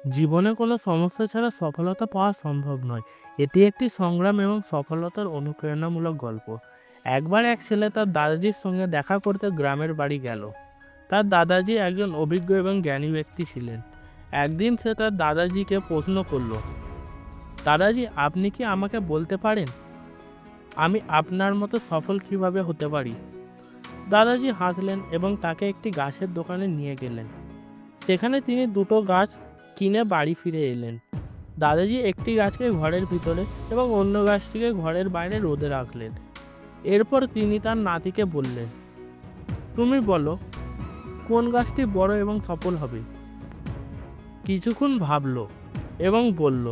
জীবনে কোনো সমস্যা ছাড়া সফলতা পাওয়া সম্ভব নয়। এটি একটি সংগ্রাম এবং সফলতার অনুপ্রেরণামূলক গল্প। একবার এক ছেলে তার দাদাজির সঙ্গে দেখা করতে গ্রামের বাড়ি গেল। তার দাদাজি একজন অভিজ্ঞ এবং জ্ঞানী ব্যক্তি ছিলেন। একদিন সে তার দাদাজিকে প্রশ্ন করল, দাদাজি, আপনি কি আমাকে বলতে পারেন আমি আপনার মতো সফল কিভাবে হতে পারি? দাদাজি হাসলেন এবং তাকে একটি গাছের দোকানে নিয়ে গেলেন। সেখানে তিনি দুটো গাছ কিনে বাড়ি ফিরে এলেন। দাদাজি একটি গাছকে ঘরের ভিতরে এবং অন্য গাছটিকে ঘরের বাইরে রোদে রাখলেন। এরপর তিনি তার নাতিকে বললেন, তুমি বলো কোন গাছটি বড় এবং সফল হবে? কিছুক্ষণ ভাবলো এবং বলল,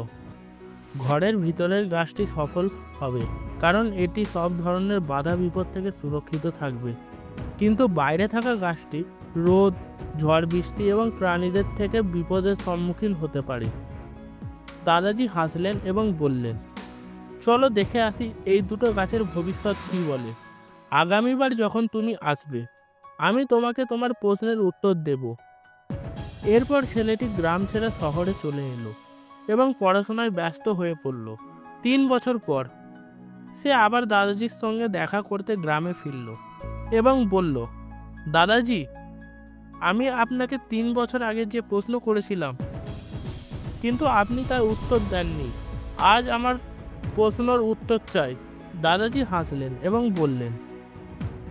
ঘরের ভিতরের গাছটি সফল হবে, কারণ এটি সব ধরনের বাধা বিপদ থেকে সুরক্ষিত থাকবে। কিন্তু বাইরে থাকা গাছটি রোদ, ঝড় বৃষ্টি এবং প্রাণীদের থেকে বিপদের সম্মুখীন হতে পারে। দাদাজি হাসলেন এবং বললেন, চলো দেখে আসি এই দুটো গাছের ভবিষ্যৎ কী বলে। আগামীবার যখন তুমি আসবে, আমি তোমাকে তোমার প্রশ্নের উত্তর দেব। এরপর ছেলেটি গ্রাম ছেড়ে শহরে চলে এলো এবং পড়াশোনায় ব্যস্ত হয়ে পড়ল। 3 বছর পর সে আবার দাদাজির সঙ্গে দেখা করতে গ্রামে ফিরল এবং বলল, দাদাজি, আমি আপনাকে 3 বছর আগে যে প্রশ্ন করেছিলাম, কিন্তু আপনি তার উত্তর দেননি। আজ আমার প্রশ্নের উত্তর চাই। দাদাজি হাসলেন এবং বললেন,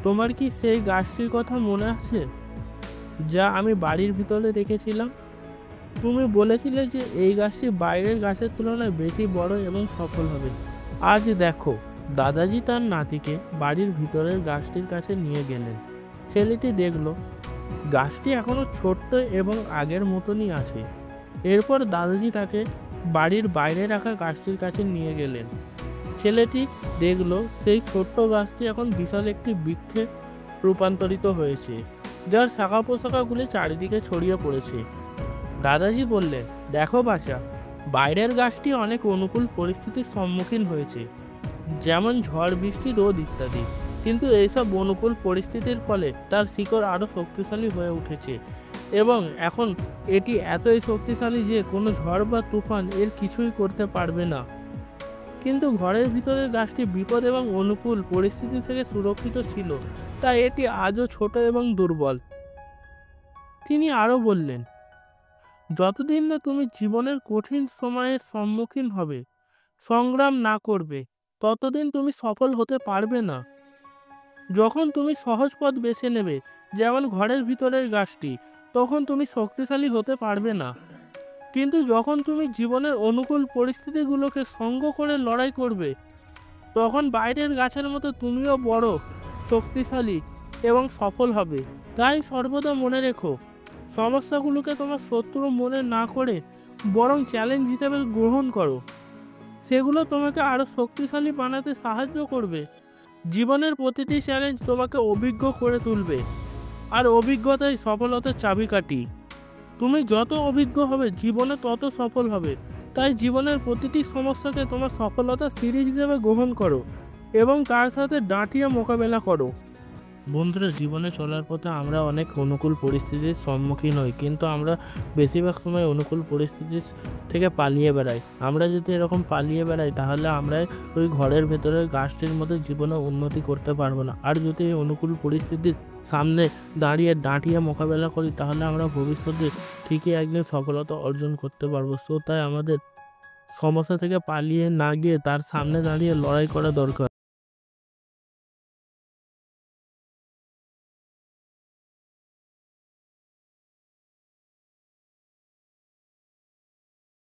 তোমার কি সেই গাছটির কথা মনে আছে যা আমি বাড়ির ভিতরে রেখেছিলাম? তুমি বলেছিলে যে এই গাছটি বাইরের গাছের তুলনায় বেশি বড় এবং সফল হবে। আজ দেখো। দাদাজি তার নাতিকে বাড়ির ভিতরের গাছটির কাছে নিয়ে গেলেন। ছেলেটি দেখল গাছটি এখনো ছোট্ট এবং আগের মতনই আছে। এরপর দাদাজি তাকে বাড়ির বাইরে রাখা গাছটির কাছে নিয়ে গেলেন। ছেলেটি দেখল সেই ছোট্ট গাছটি এখন বিশাল একটি বৃক্ষে রূপান্তরিত হয়েছে, যার শাখা পোশাখাগুলি চারিদিকে ছড়িয়ে পড়েছে। দাদাজি বললেন, দেখো বাচ্চা, বাইরের গাছটি অনেক অনুকূল পরিস্থিতির সম্মুখীন হয়েছে, যেমন ঝড় বৃষ্টি, রোদ ইত্যাদি। কিন্তু এইসব অনুকূল পরিস্থিতির ফলে তার শিকড় আরও শক্তিশালী হয়ে উঠেছে এবং এখন এটি এতই শক্তিশালী যে কোনো ঝড় বা তুফান এর কিছুই করতে পারবে না। কিন্তু ঘরের ভিতরের গাছটি বিপদ এবং অনুকূল পরিস্থিতি থেকে সুরক্ষিত ছিল, তাই এটি আজও ছোট এবং দুর্বল। তিনি আরও বললেন, যতদিন না তুমি জীবনের কঠিন সময়ের সম্মুখীন হবে, সংগ্রাম না করবে, ততদিন তুমি সফল হতে পারবে না। যখন তুমি সহজ পথ বেছে নেবে, যেমন ঘরের ভিতরের গাছটি, তখন তুমি শক্তিশালী হতে পারবে না। কিন্তু যখন তুমি জীবনের অনুকূল পরিস্থিতিগুলোকে সঙ্গ করে লড়াই করবে, তখন বাইরের গাছের মতো তুমিও বড়, শক্তিশালী এবং সফল হবে। তাই সর্বদা মনে রেখো, সমস্যাগুলোকে তোমার শত্রু মনে না করে বরং চ্যালেঞ্জ হিসেবে গ্রহণ করো। সেগুলো তোমাকে আরও শক্তিশালী বানাতে সাহায্য করবে। জীবনের প্রতিটি চ্যালেঞ্জ তোমাকে অভিজ্ঞ করে তুলবে, আর অভিজ্ঞতাই সফলতার চাবিকাঠি। তুমি যত অভিজ্ঞ হবে, জীবনে তত সফল হবে। তাই জীবনের প্রতিটি সমস্যাকে তোমার সফলতার সিঁড়ি হিসেবে গ্রহণ করো এবং তার সাথে ডাঁটিয়ে মোকাবেলা করো। বন্ধুরা, জীবনে চলার পথে আমরা অনেক অনুকূল পরিস্থিতির সম্মুখীন হই, কিন্তু আমরা বেশিরভাগ সময় অনুকূল পরিস্থিতি থেকে পালিয়ে বেড়াই। আমরা যদি এরকম পালিয়ে বেড়াই, তাহলে আমরা ওই ঘরের ভেতরের গাছটির মতো জীবনে উন্নতি করতে পারবো না। আর যদি এই অনুকূল পরিস্থিতির সামনে দাঁড়িয়ে ডাঁটিয়ে মোকাবেলা করি, তাহলে আমরা ভবিষ্যতে ঠিকই একদিন সফলতা অর্জন করতে পারবো। তাই আমাদের সমস্যা থেকে পালিয়ে না গিয়ে তার সামনে দাঁড়িয়ে লড়াই করা দরকার।